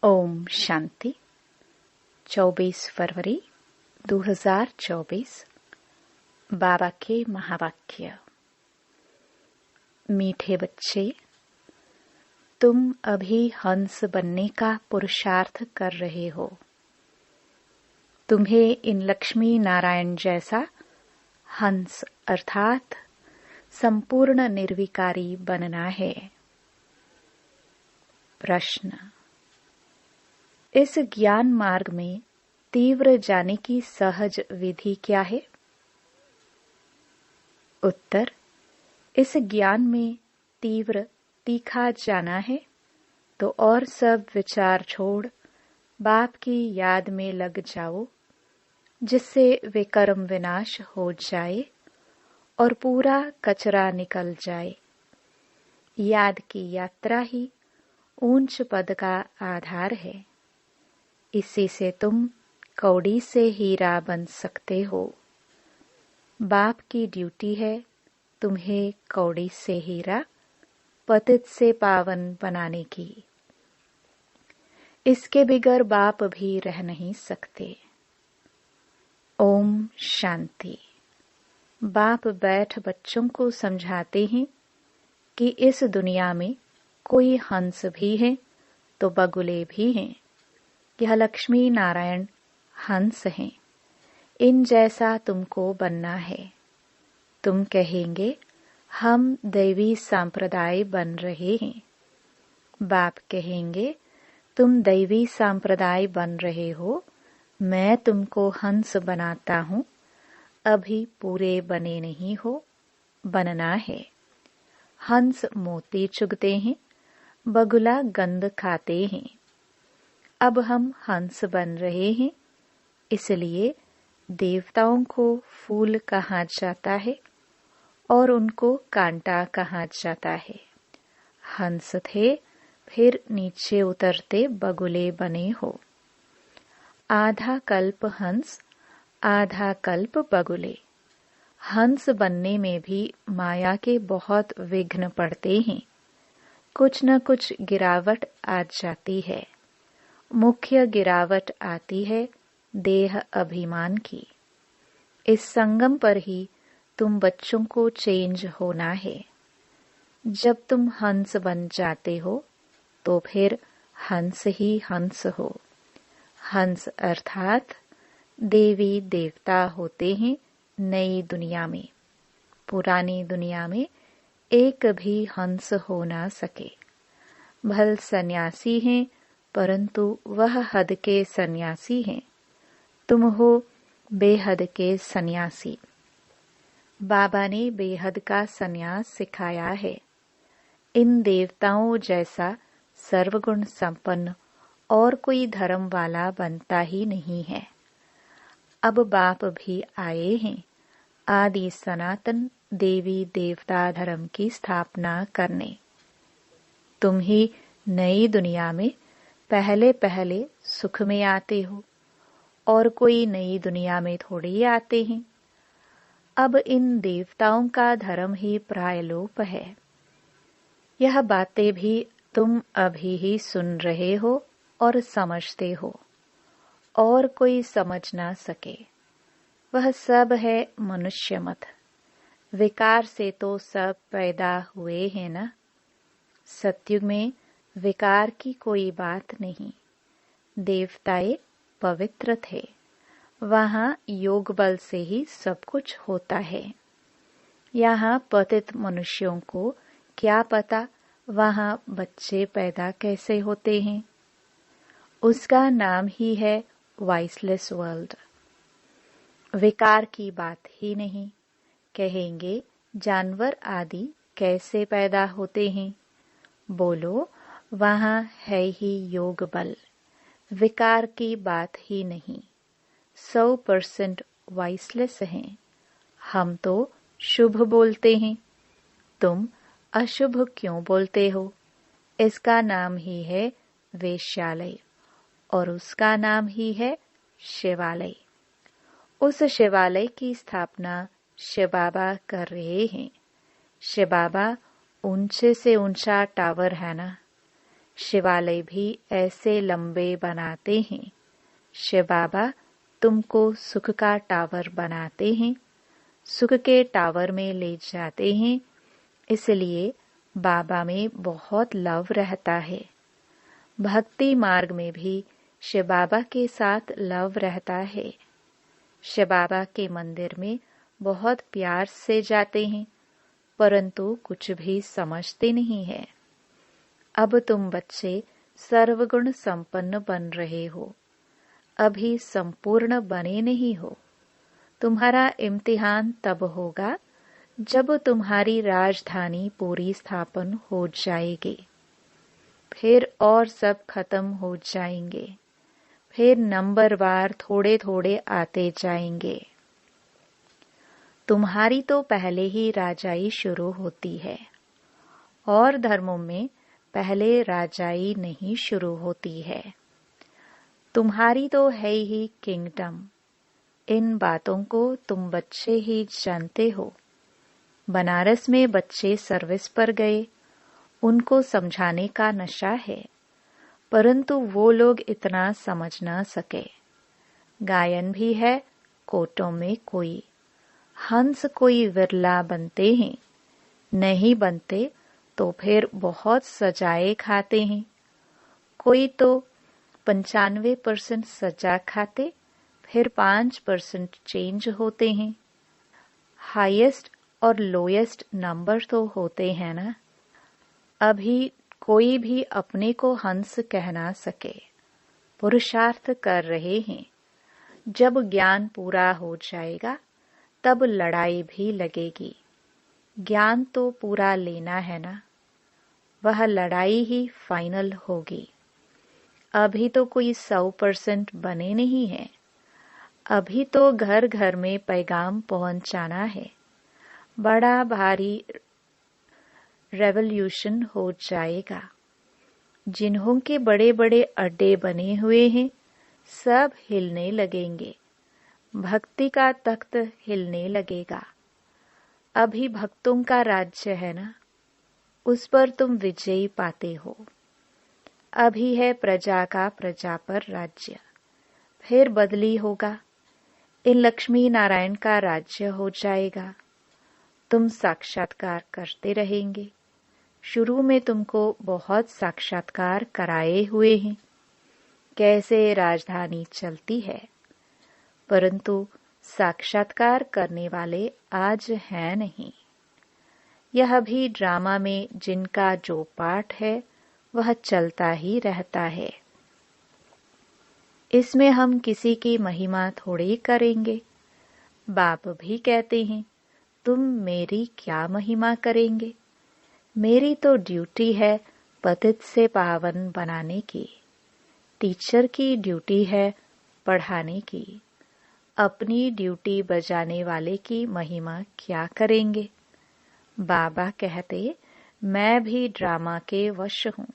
ओम शांति। 24 फरवरी 2024। बाबा के महावाक्य। मीठे बच्चे, तुम अभी हंस बनने का पुरुषार्थ कर रहे हो। तुम्हें इन लक्ष्मी नारायण जैसा हंस अर्थात संपूर्ण निर्विकारी बनना है। प्रश्न: इस ज्ञान मार्ग में तीव्र जाने की सहज विधि क्या है? उत्तर: इस ज्ञान में तीव्र तीखा जाना है तो और सब विचार छोड़ बाप की याद में लग जाओ, जिससे वे कर्म विनाश हो जाए और पूरा कचरा निकल जाए। याद की यात्रा ही ऊंच पद का आधार है। इसी से तुम कौड़ी से हीरा बन सकते हो। बाप की ड्यूटी है तुम्हें कौड़ी से हीरा, पतित से पावन बनाने की। इसके बिगर बाप भी रह नहीं सकते। ओम शांति। बाप बैठ बच्चों को समझाते हैं कि इस दुनिया में कोई हंस भी है तो बगुले भी हैं। यह लक्ष्मी नारायण हंस हैं। इन जैसा तुमको बनना है। तुम कहेंगे हम दैवी संप्रदाय बन रहे हैं। बाप कहेंगे तुम दैवी संप्रदाय बन रहे हो, मैं तुमको हंस बनाता हूँ। अभी पूरे बने नहीं हो, बनना है। हंस मोती चुगते हैं, बगुला गंध खाते हैं। अब हम हंस बन रहे हैं, इसलिए देवताओं को फूल कहा जाता है और उनको कांटा कहा जाता है। हंस थे, फिर नीचे उतरते बगुले बने हो। आधा कल्प हंस, आधा कल्प बगुले। हंस बनने में भी माया के बहुत विघ्न पड़ते हैं। कुछ न कुछ गिरावट आ जाती है। मुख्य गिरावट आती है देह अभिमान की। इस संगम पर ही तुम बच्चों को चेंज होना है। जब तुम हंस बन जाते हो तो फिर हंस ही हंस हो। हंस अर्थात देवी देवता होते हैं नई दुनिया में। पुरानी दुनिया में एक भी हंस हो ना सके। भल सन्यासी हैं, परंतु वह हद के सन्यासी हैं। तुम हो बेहद के सन्यासी। बाबा ने बेहद का सन्यास सिखाया है। इन देवताओं जैसा सर्वगुण संपन्न और कोई धर्म वाला बनता ही नहीं है। अब बाप भी आए हैं आदि सनातन देवी देवता धर्म की स्थापना करने। तुम ही नई दुनिया में पहले पहले सुख में आते हो और कोई नई दुनिया में थोड़ी आते हैं। अब इन देवताओं का धर्म ही प्रायलोप है। यह बातें भी तुम अभी ही सुन रहे हो और समझते हो, और कोई समझ ना सके। वह सब है मनुष्य मत। विकार से तो सब पैदा हुए हैं ना। सतयुग में विकार की कोई बात नहीं। देवताएं पवित्र थे। वहां योग बल से ही सब कुछ होता है। यहाँ पतित मनुष्यों को क्या पता वहां बच्चे पैदा कैसे होते हैं। उसका नाम ही है वॉइसलेस वर्ल्ड। विकार की बात ही नहीं। कहेंगे जानवर आदि कैसे पैदा होते हैं। बोलो वहां है ही योग बल। विकार की बात ही नहीं। 100% वॉइसलेस हैं। हम तो शुभ बोलते हैं, तुम अशुभ क्यों बोलते हो? इसका नाम ही है वेश्यालय और उसका नाम ही है शिवालय। उस शिवालय की स्थापना शिव बाबा कर रहे हैं। शिव बाबा ऊंचे से ऊंचा टावर है ना। शिवालय भी ऐसे लंबे बनाते हैं। शिव बाबा तुमको सुख का टावर बनाते हैं, सुख के टावर में ले जाते हैं। इसलिए बाबा में बहुत लव रहता है। भक्ति मार्ग में भी शिव बाबा के साथ लव रहता है। शिव बाबा के मंदिर में बहुत प्यार से जाते हैं, परंतु कुछ भी समझते नहीं है। अब तुम बच्चे सर्वगुण संपन्न बन रहे हो, अभी संपूर्ण बने नहीं हो। तुम्हारा इम्तिहान तब होगा जब तुम्हारी राजधानी पूरी स्थापन हो जाएगी। फिर और सब खत्म हो जाएंगे। फिर नंबरवार थोड़े थोड़े आते जाएंगे। तुम्हारी तो पहले ही राजाई शुरू होती है, और धर्मों में पहले राजाई नहीं शुरू होती है। तुम्हारी तो है ही किंगडम। इन बातों को तुम बच्चे ही जानते हो। बनारस में बच्चे सर्विस पर गए, उनको समझाने का नशा है, परंतु वो लोग इतना समझ ना सके। गायन भी है, कोटों में कोई हंस कोई विरला बनते हैं, नहीं बनते तो फिर बहुत सजाए खाते हैं। कोई तो 95% सजा खाते, फिर 5% चेंज होते हैं। हाईएस्ट और लोएस्ट नंबर तो होते हैं ना। अभी कोई भी अपने को हंस कह ना सके। पुरुषार्थ कर रहे हैं। जब ज्ञान पूरा हो जाएगा तब लड़ाई भी लगेगी। ज्ञान तो पूरा लेना है ना, वह लड़ाई ही फाइनल होगी। अभी तो कोई 100% बने नहीं है। अभी तो घर घर में पैगाम पहुंचाना है। बड़ा भारी रेवोल्यूशन हो जाएगा। जिन्हों के बड़े बड़े अड्डे बने हुए हैं, सब हिलने लगेंगे। भक्ति का तख्त हिलने लगेगा। अभी भक्तों का राज्य है ना, उस पर तुम विजयी पाते हो। अभी है प्रजा का प्रजा पर राज्य, फिर बदली होगा। इन लक्ष्मी नारायण का राज्य हो जाएगा। तुम साक्षात्कार करते रहेंगे। शुरू में तुमको बहुत साक्षात्कार कराए हुए हैं, कैसे राजधानी चलती है, परंतु साक्षात्कार करने वाले आज हैं नहीं। यह भी ड्रामा में जिनका जो पाठ है वह चलता ही रहता है। इसमें हम किसी की महिमा थोड़ी करेंगे। बाप भी कहते हैं, तुम मेरी क्या महिमा करेंगे। मेरी तो ड्यूटी है पतित से पावन बनाने की। टीचर की ड्यूटी है पढ़ाने की। अपनी ड्यूटी बजाने वाले की महिमा क्या करेंगे। बाबा कहते, मैं भी ड्रामा के वश हूँ।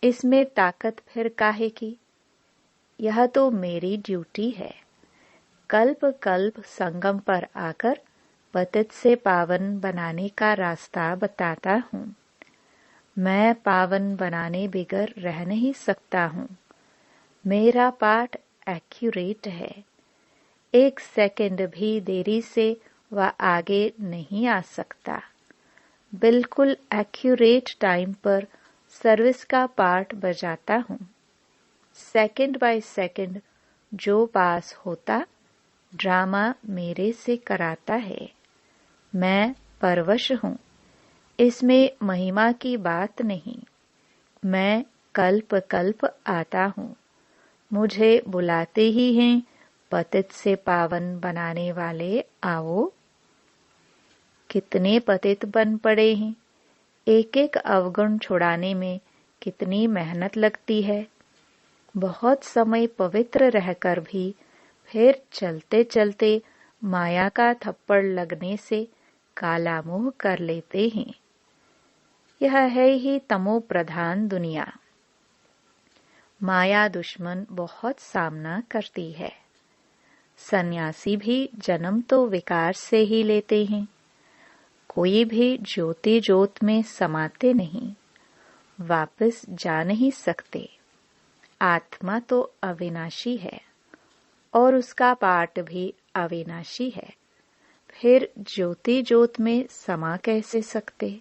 इसमें ताकत फिर काहे की। यह तो मेरी ड्यूटी है। कल्प कल्प संगम पर आकर पतित से पावन बनाने का रास्ता बताता हूँ। मैं पावन बनाने बिगर रह नहीं सकता हूँ। मेरा पाठ एक्यूरेट है। 1 सेकंड भी देरी से वह आगे नहीं आ सकता। बिल्कुल एक्यूरेट टाइम पर सर्विस का पाठ बजाता हूँ। सेकंड बाय सेकंड जो पास होता, ड्रामा मेरे से कराता है। मैं परवश हूँ। इसमें महिमा की बात नहीं। मैं कल्प कल्प आता हूँ। मुझे बुलाते ही हैं, पतित से पावन बनाने वाले आओ। कितने पतित बन पड़े हैं। एक एक अवगुण छुड़ाने में कितनी मेहनत लगती है। बहुत समय पवित्र रहकर भी फिर चलते चलते माया का थप्पड़ लगने से काला मुंह कर लेते हैं। यह है ही तमो प्रधान दुनिया। माया दुश्मन बहुत सामना करती है। सन्यासी भी जन्म तो विकार से ही लेते हैं। कोई भी ज्योति ज्योत में समाते नहीं। वापस जा नहीं सकते। आत्मा तो अविनाशी है और उसका पाठ भी अविनाशी है, फिर ज्योति ज्योत में समा कैसे सकते?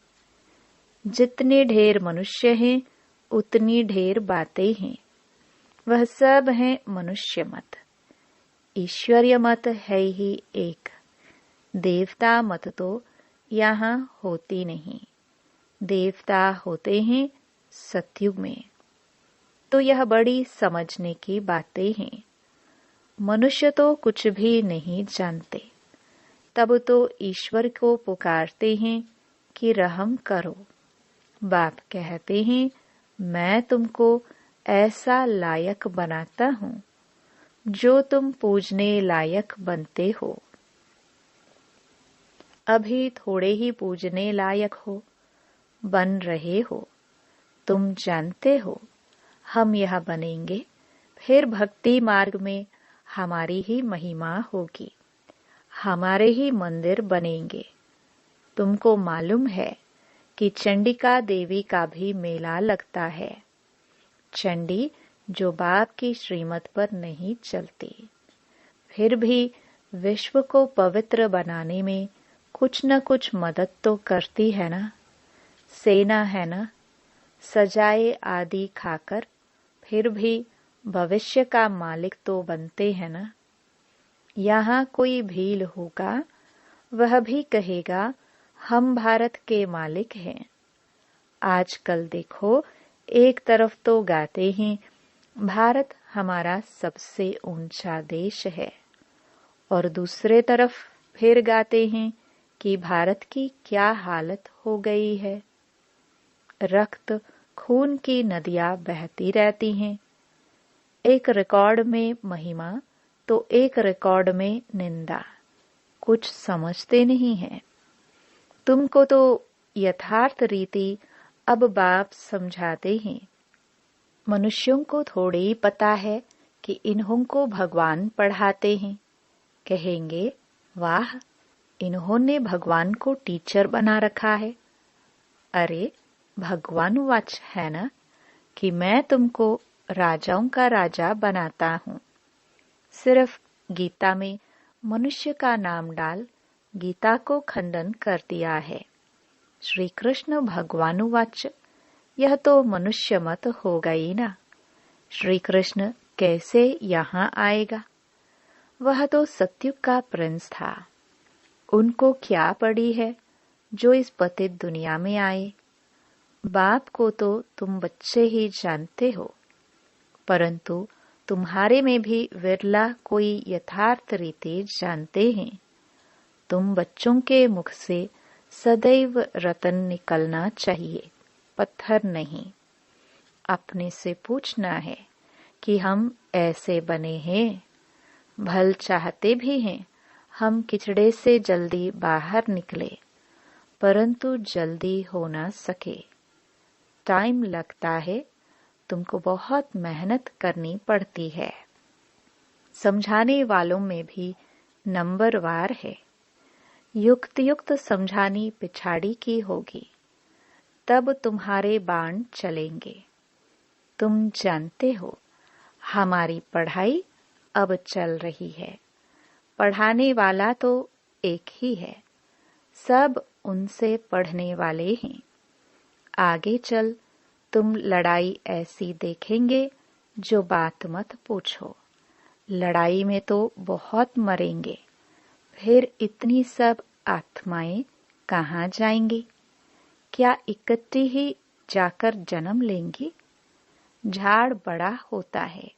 जितने ढेर मनुष्य हैं उतनी ढेर बातें हैं, वह सब है मनुष्य मत। ईश्वरीय मत है ही एक। देवता मत तो यहाँ होती नहीं। देवता होते हैं सतयुग में। तो यह बड़ी समझने की बातें हैं। मनुष्य तो कुछ भी नहीं जानते, तब तो ईश्वर को पुकारते हैं कि रहम करो। बाप कहते हैं, मैं तुमको ऐसा लायक बनाता हूँ जो तुम पूजने लायक बनते हो। अभी थोड़े ही पूजने लायक हो, बन रहे हो। तुम जानते हो हम यह बनेंगे, फिर भक्ति मार्ग में हमारी ही महिमा होगी, हमारे ही मंदिर बनेंगे। तुमको मालूम है कि चंडिका देवी का भी मेला लगता है। चंडी जो बाप की श्रीमत पर नहीं चलती, फिर भी विश्व को पवित्र बनाने में कुछ न कुछ मदद तो करती है ना। सेना है ना, सजाए आदि खाकर फिर भी भविष्य का मालिक तो बनते हैं ना। यहाँ कोई भील होगा, वह भी कहेगा हम भारत के मालिक हैं। आजकल देखो, एक तरफ तो गाते हैं भारत हमारा सबसे ऊंचा देश है, और दूसरे तरफ फिर गाते हैं कि भारत की क्या हालत हो गई है। रक्त खून की नदियां बहती रहती हैं। एक रिकॉर्ड में महिमा तो एक रिकॉर्ड में निंदा। कुछ समझते नहीं हैं। तुमको तो यथार्थ रीति अब बाप समझाते हैं। मनुष्यों को थोड़े ही पता है कि इन्हों को भगवान पढ़ाते हैं। कहेंगे, वाह, इन्होंने भगवान को टीचर बना रखा है। अरे, भगवान वाच है ना कि मैं तुमको राजाओं का राजा बनाता हूँ। सिर्फ गीता में मनुष्य का नाम डाल गीता को खंडन कर दिया है। श्री कृष्ण भगवानुवाच, यह तो मनुष्य मत हो गई ना। श्री कृष्ण कैसे यहाँ आएगा? वह तो सतयुग का प्रिंस था। उनको क्या पड़ी है जो इस पतित दुनिया में आए? बाप को तो तुम बच्चे ही जानते हो, परंतु तुम्हारे में भी विरला कोई यथार्थ रीति जानते हैं। तुम बच्चों के मुख से सदैव रतन निकलना चाहिए, पत्थर नहीं। अपने से पूछना है कि हम ऐसे बने हैं। भल चाहते भी हैं हम किचड़े से जल्दी बाहर निकले, परंतु जल्दी हो ना सके। टाइम लगता है, तुमको बहुत मेहनत करनी पड़ती है। समझाने वालों में भी नंबरवार है। युक्त युक्त समझानी पिछाड़ी की होगी, तब तुम्हारे बाण चलेंगे। तुम जानते हो हमारी पढ़ाई अब चल रही है। पढ़ाने वाला तो एक ही है, सब उनसे पढ़ने वाले हैं। आगे चल तुम लड़ाई ऐसी देखेंगे जो बात मत पूछो। लड़ाई में तो बहुत मरेंगे, फिर इतनी सब आत्माएं कहाँ जाएंगी? क्या इकट्ठी ही जाकर जन्म लेंगी? झाड़ बड़ा होता है,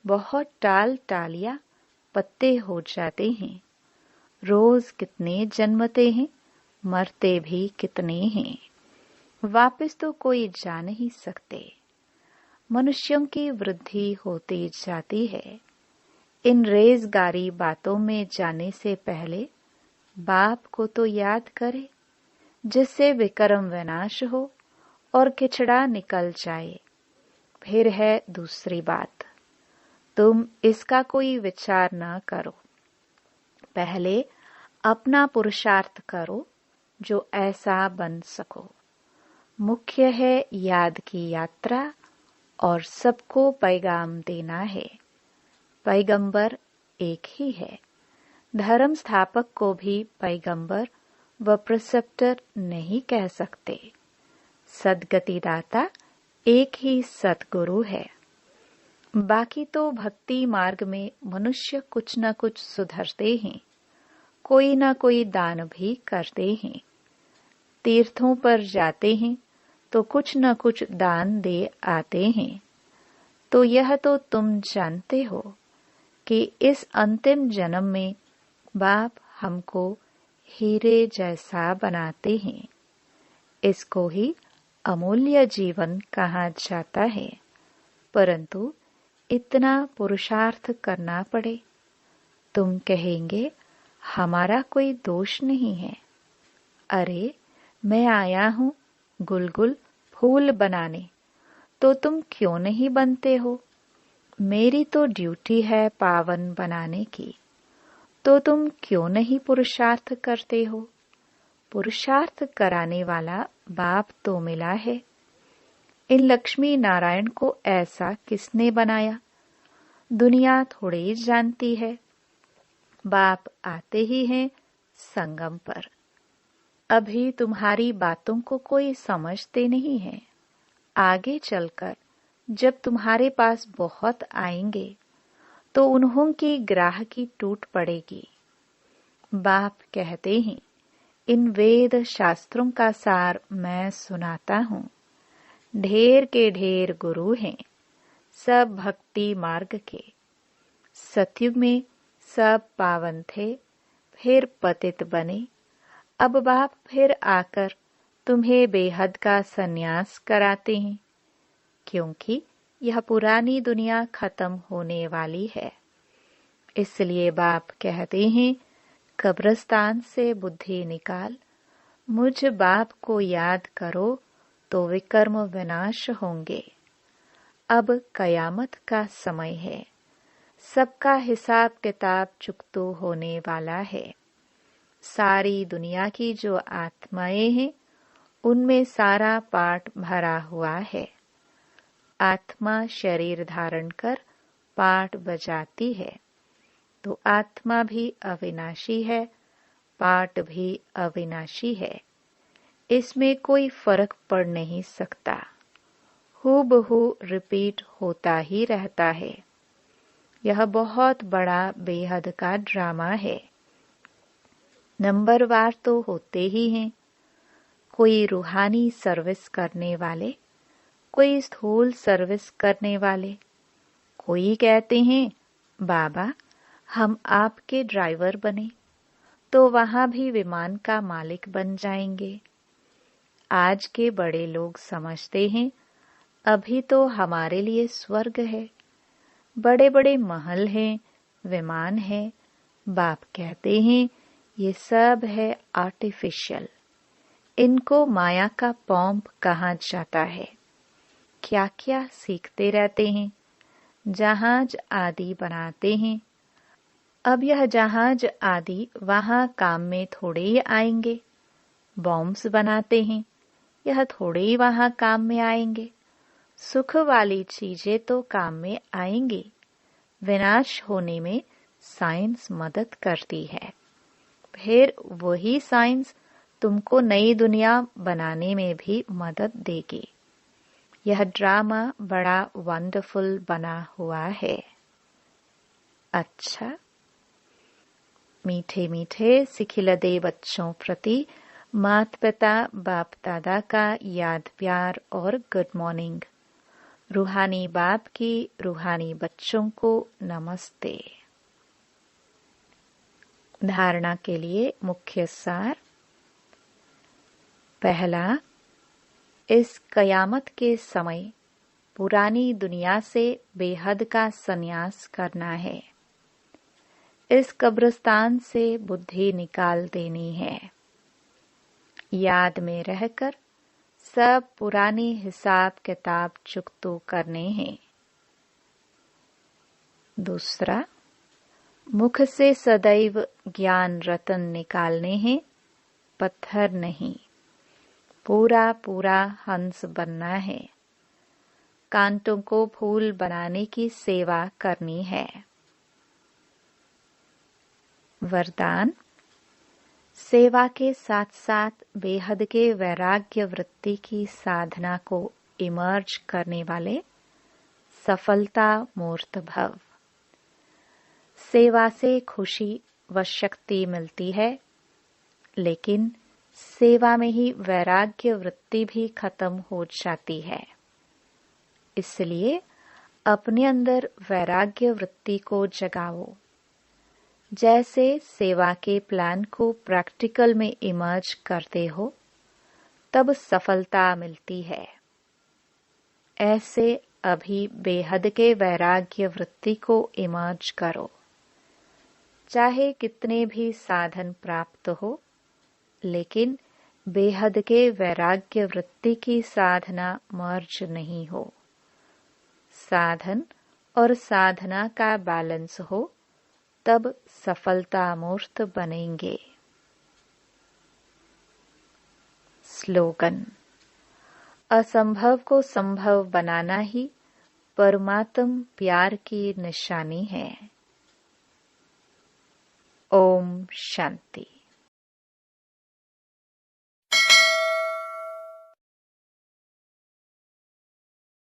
बहुत टाल टालियां पत्ते हो जाते हैं। रोज कितने जन्मते हैं, मरते भी कितने हैं। वापस तो कोई जा नहीं सकते। मनुष्यों की वृद्धि होती जाती है। इन रेजगारी बातों में जाने से पहले बाप को तो याद करे, जिससे विक्रम विनाश हो और किचड़ा निकल जाए। फिर है दूसरी बात, तुम इसका कोई विचार ना करो। पहले अपना पुरुषार्थ करो जो ऐसा बन सको। मुख्य है याद की यात्रा और सबको पैगाम देना है। पैगंबर एक ही है। धर्म स्थापक को भी पैगंबर व प्रिसेप्टर नहीं कह सकते। सद्गतिदाता एक ही सद्गुरु है। बाकी तो भक्ति मार्ग में मनुष्य कुछ न कुछ सुधरते हैं, कोई न कोई दान भी करते हैं। तीर्थों पर जाते हैं तो कुछ न कुछ दान दे आते हैं। तो यह तो तुम जानते हो कि इस अंतिम जन्म में बाप हमको हीरे जैसा बनाते हैं। इसको ही अमूल्य जीवन कहा जाता है। परंतु इतना पुरुषार्थ करना पड़े। तुम कहेंगे हमारा कोई दोष नहीं है। अरे मैं आया हूँ गुलगुल फूल बनाने, तो तुम क्यों नहीं बनते हो? मेरी तो ड्यूटी है पावन बनाने की, तो तुम क्यों नहीं पुरुषार्थ करते हो? पुरुषार्थ कराने वाला बाप तो मिला है। इन लक्ष्मी नारायण को ऐसा किसने बनाया? दुनिया थोड़ी जानती है। बाप आते ही हैं संगम पर। अभी तुम्हारी बातों को कोई समझते नहीं है। आगे चलकर जब तुम्हारे पास बहुत आएंगे तो उन्हों की ग्राहकी टूट पड़ेगी। बाप कहते हैं, इन वेद शास्त्रों का सार मैं सुनाता हूँ। ढेर के ढेर गुरु हैं, सब भक्ति मार्ग के। सतयुग में सब पावन थे, फिर पतित बने। अब बाप फिर आकर तुम्हें बेहद का सन्यास कराते हैं, क्योंकि यह पुरानी दुनिया खत्म होने वाली है। इसलिए बाप कहते हैं, कब्रिस्तान से बुद्धि निकाल, मुझ बाप को याद करो तो विकर्म विनाश होंगे। अब कयामत का समय है, सबका हिसाब किताब चुकतो होने वाला है। सारी दुनिया की जो आत्माएं हैं उनमें सारा पाठ भरा हुआ है। आत्मा शरीर धारण कर पाठ बजाती है, तो आत्मा भी अविनाशी है, पाठ भी अविनाशी है। इसमें कोई फर्क पड़ नहीं सकता। हूबहू रिपीट होता ही रहता है। यह बहुत बड़ा बेहद का ड्रामा है। नंबरवार तो होते ही हैं। कोई रूहानी सर्विस करने वाले, कोई स्थूल सर्विस करने वाले। कोई कहते हैं, बाबा हम आपके ड्राइवर बने तो वहां भी विमान का मालिक बन जाएंगे। आज के बड़े लोग समझते हैं अभी तो हमारे लिए स्वर्ग है, बड़े बड़े महल हैं, विमान है। बाप कहते हैं ये सब है आर्टिफिशियल। इनको माया का पॉम्प कहा जाता है। क्या क्या सीखते रहते हैं, जहाज आदि बनाते हैं। अब यह जहाज आदि वहां काम में थोड़े ही आएंगे। बॉम्ब्स बनाते हैं, यह थोड़े ही वहां काम में आएंगे। सुख वाली चीजें तो काम में आएंगी। विनाश होने में साइंस मदद करती है। फिर वही साइंस तुमको नई दुनिया बनाने में भी मदद देगी। यह ड्रामा बड़ा वंडरफुल बना हुआ है। अच्छा, मीठे मीठे सिखिलदे बच्चों प्रति माता पिता बाप दादा का याद प्यार और गुड मॉर्निंग। रूहानी बाप की रूहानी बच्चों को नमस्ते। धारणा के लिए मुख्य सार। पहला, इस कयामत के समय पुरानी दुनिया से बेहद का संन्यास करना है। इस कब्रिस्तान से बुद्धि निकाल देनी है। याद में रहकर सब पुरानी हिसाब किताब चुकतो करने हैं। दूसरा, मुख से सदैव ज्ञान रतन निकालने हैं, पत्थर नहीं। पूरा पूरा हंस बनना है। कांटों को फूल बनाने की सेवा करनी है। वरदान। सेवा के साथ साथ बेहद के वैराग्य वृत्ति की साधना को इमर्ज करने वाले सफलता मूर्त भव। सेवा से खुशी व शक्ति मिलती है, लेकिन सेवा में ही वैराग्य वृत्ति भी खत्म हो जाती है। इसलिए अपने अंदर वैराग्य वृत्ति को जगाओ। जैसे सेवा के प्लान को प्रैक्टिकल में इमर्ज करते हो, तब सफलता मिलती है। ऐसे अभी बेहद के वैराग्य वृत्ति को इमर्ज करो। चाहे कितने भी साधन प्राप्त हो, लेकिन बेहद के वैराग्य वृत्ति की साधना मर्ज नहीं हो। साधन और साधना का बैलेंस हो, तब सफलता मूर्त बनेंगे। स्लोगन। असंभव को संभव बनाना ही परमात्म प्यार की निशानी है। ओम शांति।